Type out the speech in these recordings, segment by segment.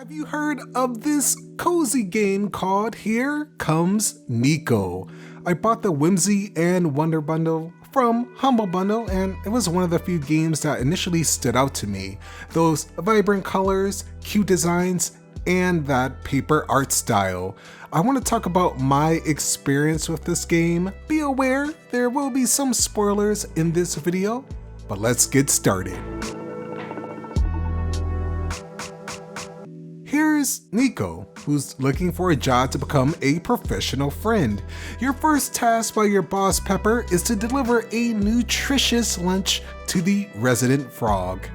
Have you heard of this cozy game called Here Comes Nico? I bought the Whimsy and Wonder bundle from Humble Bundle, and it was one of the few games that initially stood out to me. Those vibrant colors, cute designs, and that paper art style. I want to talk about my experience with this game. Be aware, there will be some spoilers in this video, but let's get started. Here's Nico, who's looking for a job to become a professional friend. Your first task by your boss Pepper is to deliver a nutritious lunch to the resident frog.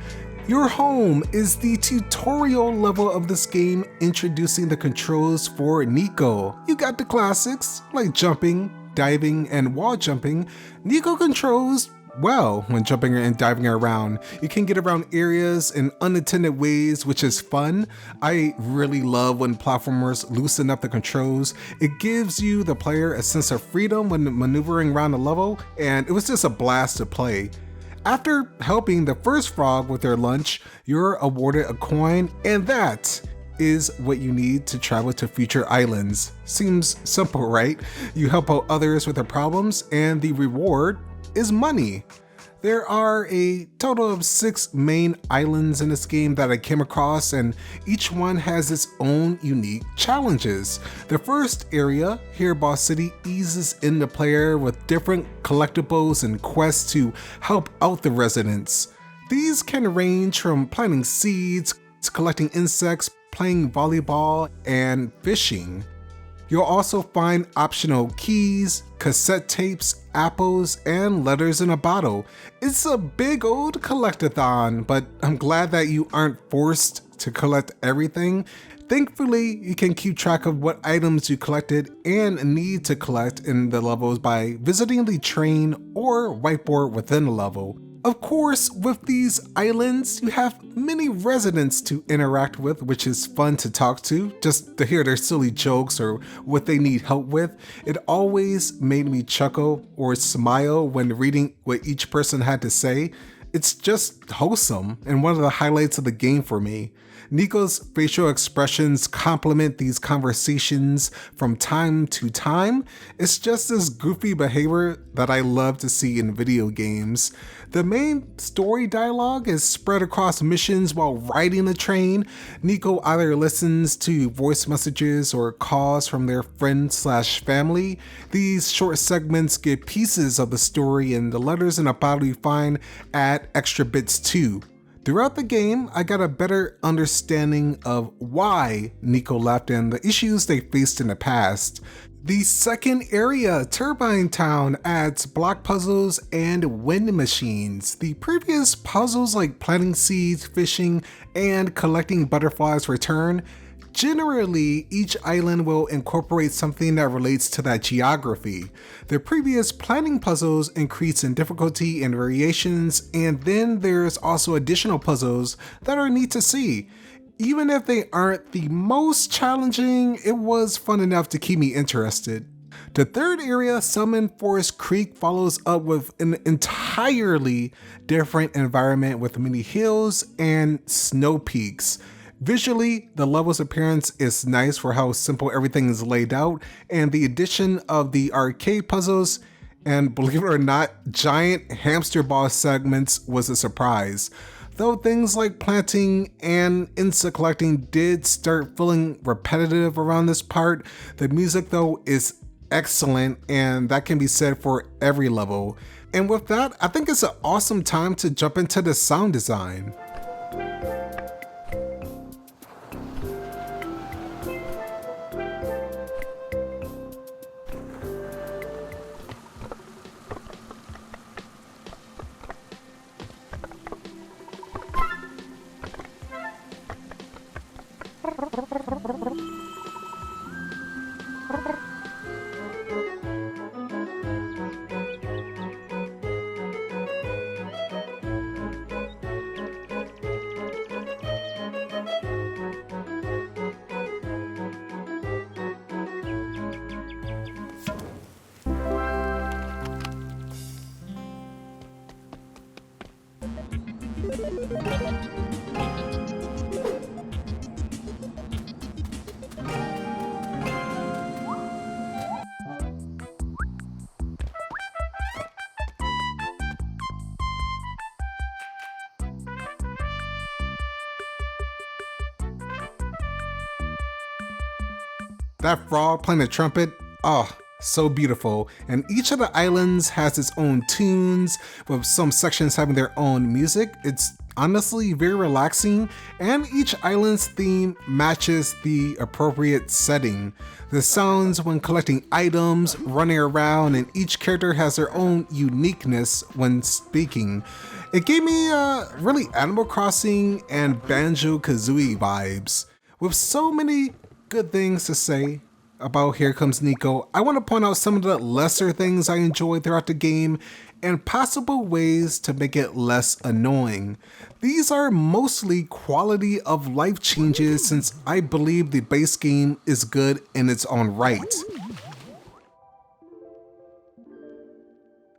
Your home is the tutorial level of this game, introducing the controls for Nico. You got the classics like jumping, diving, and wall jumping. Nico controls well when jumping and diving around. You can get around areas in unintended ways, which is fun. I really love when platformers loosen up the controls. It gives you, the player, a sense of freedom when maneuvering around the level, and it was just a blast to play. After helping the first frog with their lunch, you're awarded a coin, and that is what you need to travel to future islands. Seems simple, right? You help out others with their problems, and the reward is money. There are a total of 6 main islands in this game that I came across, and each one has its own unique challenges. The first area, Here Boss City, eases in the player with different collectibles and quests to help out the residents. These can range from planting seeds, to collecting insects, playing volleyball, and fishing. You'll also find optional keys, cassette tapes, apples, and letters in a bottle. It's a big old collectathon, but I'm glad that you aren't forced to collect everything. Thankfully, you can keep track of what items you collected and need to collect in the levels by visiting the train or whiteboard within the level. Of course, with these islands, you have many residents to interact with, which is fun to talk to, just to hear their silly jokes or what they need help with. It always made me chuckle or smile when reading what each person had to say. It's just wholesome and one of the highlights of the game for me. Nico's facial expressions complement these conversations from time to time. It's just this goofy behavior that I love to see in video games. The main story dialogue is spread across missions while riding the train. Nico either listens to voice messages or calls from their friend/family. These short segments give pieces of the story, and the letters in a bottle you find add extra bits too. Throughout the game, I got a better understanding of why Nico left and the issues they faced in the past. The second area, Turbine Town, adds block puzzles and wind machines. The previous puzzles like planting seeds, fishing, and collecting butterflies return. Generally, each island will incorporate something that relates to that geography. The previous planning puzzles increase in difficulty and variations, and then there's also additional puzzles that are neat to see. Even if they aren't the most challenging, it was fun enough to keep me interested. The third area, Summon Forest Creek, follows up with an entirely different environment with many hills and snow peaks. Visually, the level's appearance is nice for how simple everything is laid out, and the addition of the arcade puzzles and, believe it or not, giant hamster ball segments was a surprise. Though things like planting and insect collecting did start feeling repetitive around this part, the music though is excellent, and that can be said for every level. And with that, I think it's an awesome time to jump into the sound design. That frog playing the trumpet, oh, so beautiful. And each of the islands has its own tunes, with some sections having their own music. It's honestly very relaxing, and each island's theme matches the appropriate setting. The sounds when collecting items, running around, and each character has their own uniqueness when speaking. It gave me really Animal Crossing and Banjo-Kazooie vibes. With so many good things to say about Here Comes Nico, I want to point out some of the lesser things I enjoyed throughout the game and possible ways to make it less annoying. These are mostly quality of life changes, since I believe the base game is good in its own right.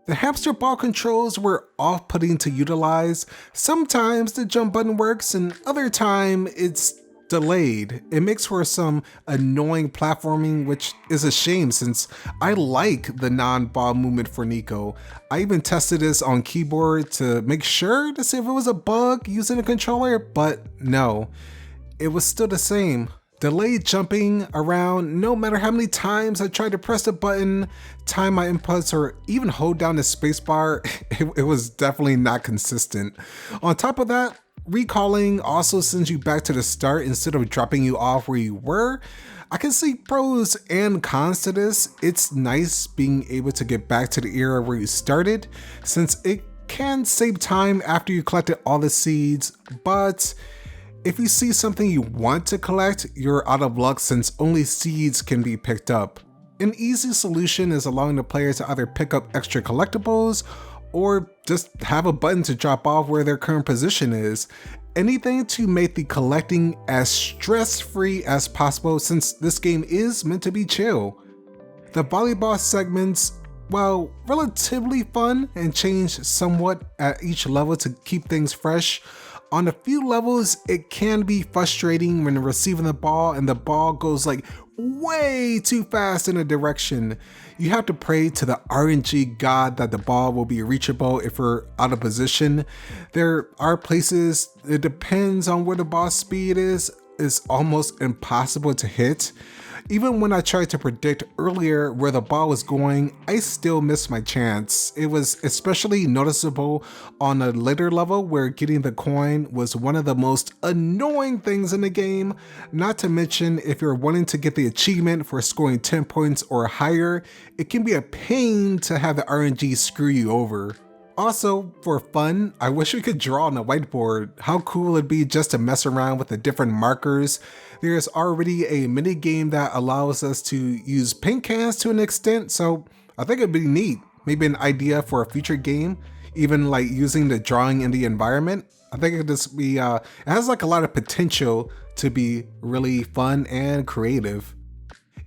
The hamster ball controls were off-putting to utilize. Sometimes the jump button works and other time it's delayed. It makes for some annoying platforming, which is a shame since I like the non-ball movement for Nico. I even tested this on keyboard to make sure to see if it was a bug using a controller, but no, it was still the same. Delayed jumping around no matter how many times I tried to press the button, time my inputs, or even hold down the spacebar, it was definitely not consistent. On top of that, recalling also sends you back to the start instead of dropping you off where you were. I can see pros and cons to this. It's nice being able to get back to the era where you started, since it can save time after you collected all the seeds, but if you see something you want to collect, you're out of luck since only seeds can be picked up. An easy solution is allowing the player to either pick up extra collectibles or just have a button to drop off where their current position is. Anything to make the collecting as stress-free as possible, since this game is meant to be chill. The volleyball segments, while relatively fun and change somewhat at each level to keep things fresh, on a few levels it can be frustrating when receiving the ball and the ball goes like way too fast in a direction. You have to pray to the RNG god that the ball will be reachable if you're out of position. There are places, it depends on where the ball speed is, it's almost impossible to hit. Even when I tried to predict earlier where the ball was going, I still missed my chance. It was especially noticeable on a later level where getting the coin was one of the most annoying things in the game. Not to mention, if you're wanting to get the achievement for scoring 10 points or higher, it can be a pain to have the RNG screw you over. Also, for fun, I wish we could draw on a whiteboard. How cool it'd be just to mess around with the different markers. There's already a mini game that allows us to use paint cans to an extent, so I think it'd be neat. Maybe an idea for a future game, even like using the drawing in the environment. I think it'd just be, it has like a lot of potential to be really fun and creative.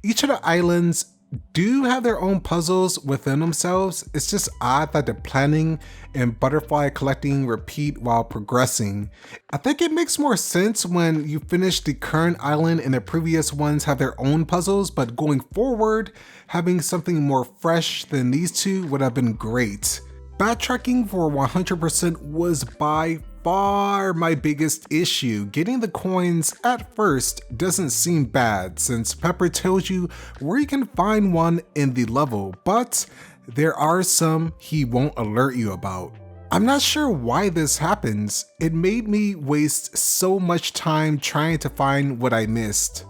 Each of the islands do have their own puzzles within themselves. It's just odd that the planning and butterfly collecting repeat while progressing. I think it makes more sense when you finish the current island and the previous ones have their own puzzles, but going forward, having something more fresh than these two would have been great. Backtracking for 100% was by far my biggest issue. Getting the coins at first doesn't seem bad since Pepper tells you where you can find one in the level, but there are some he won't alert you about. I'm not sure why this happens. It made me waste so much time trying to find what I missed.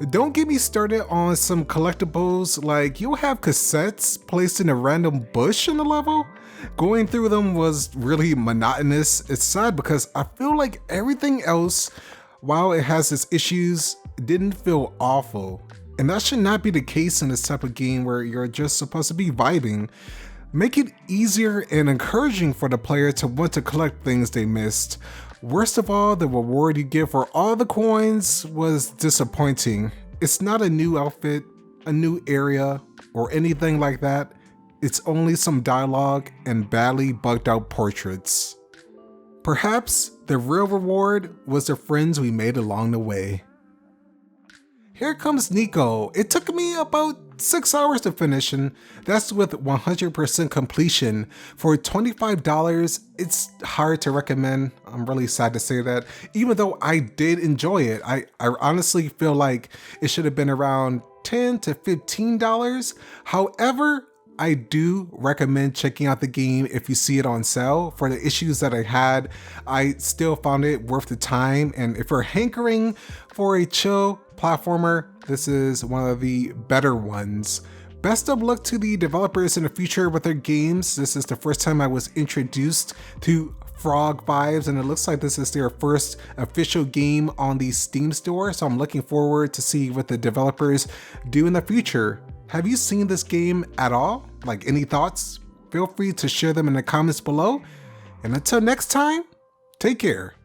Don't get me started on some collectibles, like you'll have cassettes placed in a random bush in the level. Going through them was really monotonous. It's sad because I feel like everything else, while it has its issues, didn't feel awful. And that should not be the case in this type of game where you're just supposed to be vibing. Make it easier and encouraging for the player to want to collect things they missed. Worst of all, the reward you get for all the coins was disappointing. It's not a new outfit, a new area, or anything like that. It's only some dialogue and badly bugged out portraits. Perhaps the real reward was the friends we made along the way. Here Comes Nico. It took me about 6 hours to finish, and that's with 100% completion. For $25, it's hard to recommend. I'm really sad to say that. Even though I did enjoy it, I honestly feel like it should have been around $10 to $15. However, I do recommend checking out the game if you see it on sale. For the issues that I had, I still found it worth the time. And if you're hankering for a chill platformer, this is one of the better ones. Best of luck to the developers in the future with their games. This is the first time I was introduced to Frog Vibes, and it looks like this is their first official game on the Steam store. So I'm looking forward to see what the developers do in the future. Have you seen this game at all? Like, any thoughts? Feel free to share them in the comments below. And until next time, take care.